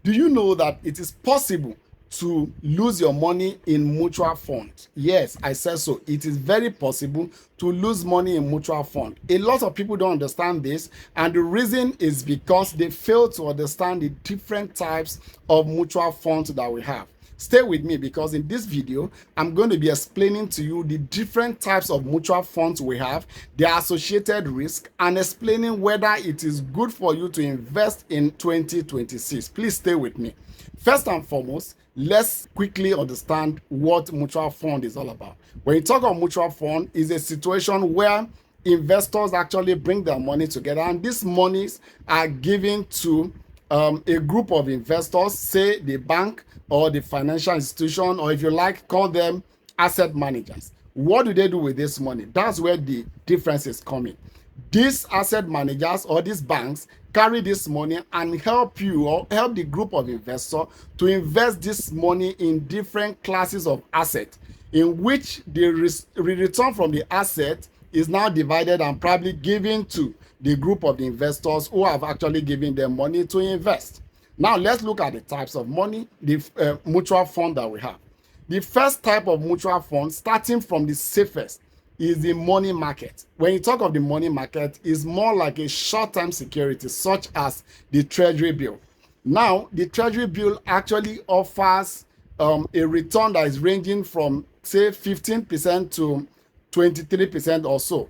Do you know that it is possible to lose your money in mutual fund? Yes, I said so. It is very possible to lose money in mutual fund. A lot of people don't understand this, and the reason is because they fail to understand the different types of mutual funds that we have. Stay with me, because in this video I'm going to be explaining to you the different types of mutual funds we have, their associated risk, and explaining whether it is good for you to invest in 2026. Please stay with me. First and foremost, let's quickly understand what mutual fund is all about. When you talk of mutual fund, is a situation where investors actually bring their money together, and these monies are given to a group of investors, say the bank or the financial institution, or if you like, call them asset managers. What do they do with this money? That's where the difference is coming. These asset managers or these banks carry this money and help you or help the group of investors to invest this money in different classes of assets, in which the return from the asset is now divided and probably given to the group of the investors who have actually given them money to invest. Now let's look at the types of money, the mutual fund that we have. The first type of mutual fund, starting from the safest, is the money market. When you talk of the money market, it's more like a short-term security, such as the treasury bill. Now, the treasury bill actually offers a return that is ranging from, say, 15% to 23% or so.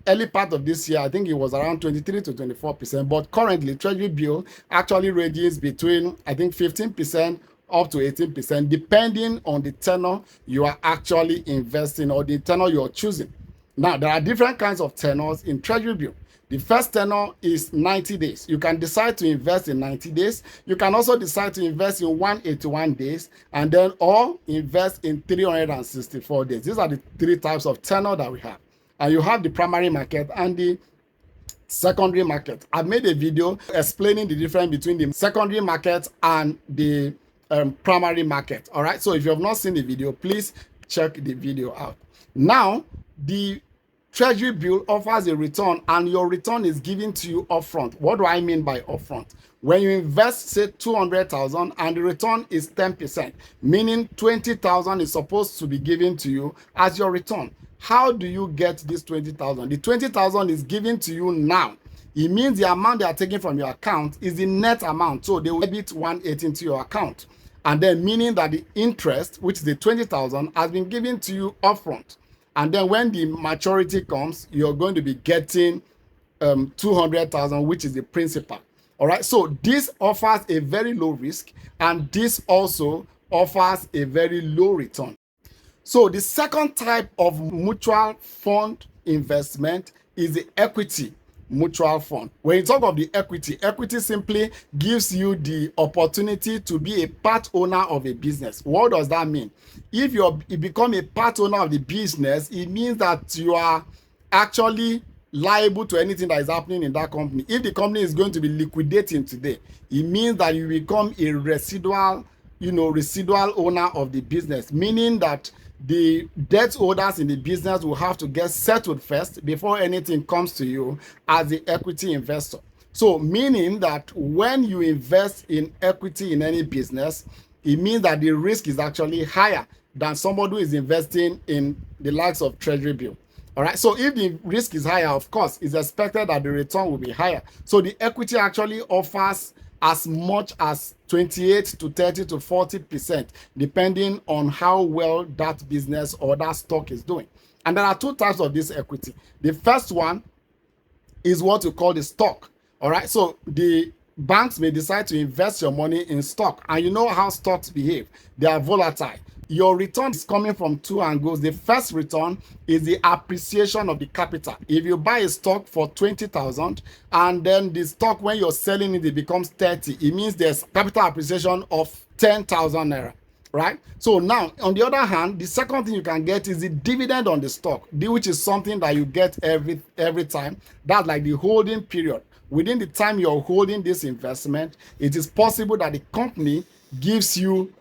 Early part of this year, I think it was around 23 to 24%, but currently treasury bill actually ranges between, I think, 15% up to 18%, depending on the tenor you are actually investing or the tenor you're choosing. Now, there are different kinds of tenors in treasury bill. The first tenor is 90 days. You can decide to invest in 90 days. You can also decide to invest in 181 days, and then or invest in 364 days. These are the three types of tenor that we have. And you have the primary market and the secondary market. I've made a video explaining the difference between the secondary market and the primary market. All right. So if you have not seen the video, please check the video out. Now, the treasury bill offers a return, and your return is given to you upfront. What do I mean by upfront? When you invest, say, 200,000 and the return is 10%, meaning 20,000 is supposed to be given to you as your return. How do you get this 20,000? The 20,000 is given to you now. It means the amount they are taking from your account is the net amount. So they will debit 180 into your account. And then meaning that the interest, which is the 20,000, has been given to you upfront. And then when the maturity comes, you're going to be getting 200,000, which is the principal. All right. So this offers a very low risk, and this also offers a very low return. So the second type of mutual fund investment is the equity mutual fund. When you talk of the equity, equity simply gives you the opportunity to be a part owner of a business. What does that mean? If you become a part owner of the business, it means that you are actually liable to anything that is happening in that company. If the company is going to be liquidating today, it means that you become a residual owner of the business, meaning that the debt holders in the business will have to get settled first before anything comes to you as the equity investor. So meaning that when you invest in equity in any business, it means that the risk is actually higher than somebody who is investing in the likes of treasury bill. All right. So if the risk is higher, of course, it's expected that the return will be higher. So the equity actually offers as much as 28 to 30 to 40%, depending on how well that business or that stock is doing. And there are two types of this equity. The first one is what we call the stock. All right. So the banks may decide to invest your money in stock, and you know how stocks behave. They are volatile. Your return is coming from two angles. The first return is the appreciation of the capital. If you buy a stock for 20,000 and then the stock, when you're selling it, it becomes 30, it means there's capital appreciation of 10,000 naira, right? So now, on the other hand, the second thing you can get is the dividend on the stock, which is something that you get every time. That's like the holding period. Within the time you're holding this investment, it is possible that the company gives you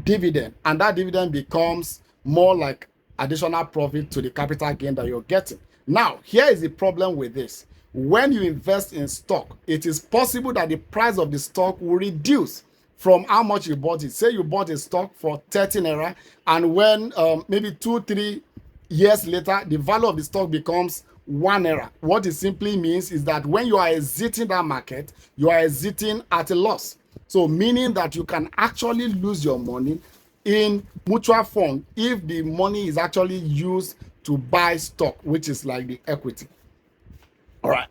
dividend, and that dividend becomes more like additional profit to the capital gain that you're getting. Now, here is the problem with this. When you invest in stock, it is possible that the price of the stock will reduce from how much you bought it. Say you bought a stock for 30 naira, and when maybe 2-3 years later, the value of the stock becomes 1 naira. What it simply means is that when you are exiting that market, you are exiting at a loss. So meaning that you can actually lose your money in mutual fund if the money is actually used to buy stock, which is like the equity. All right.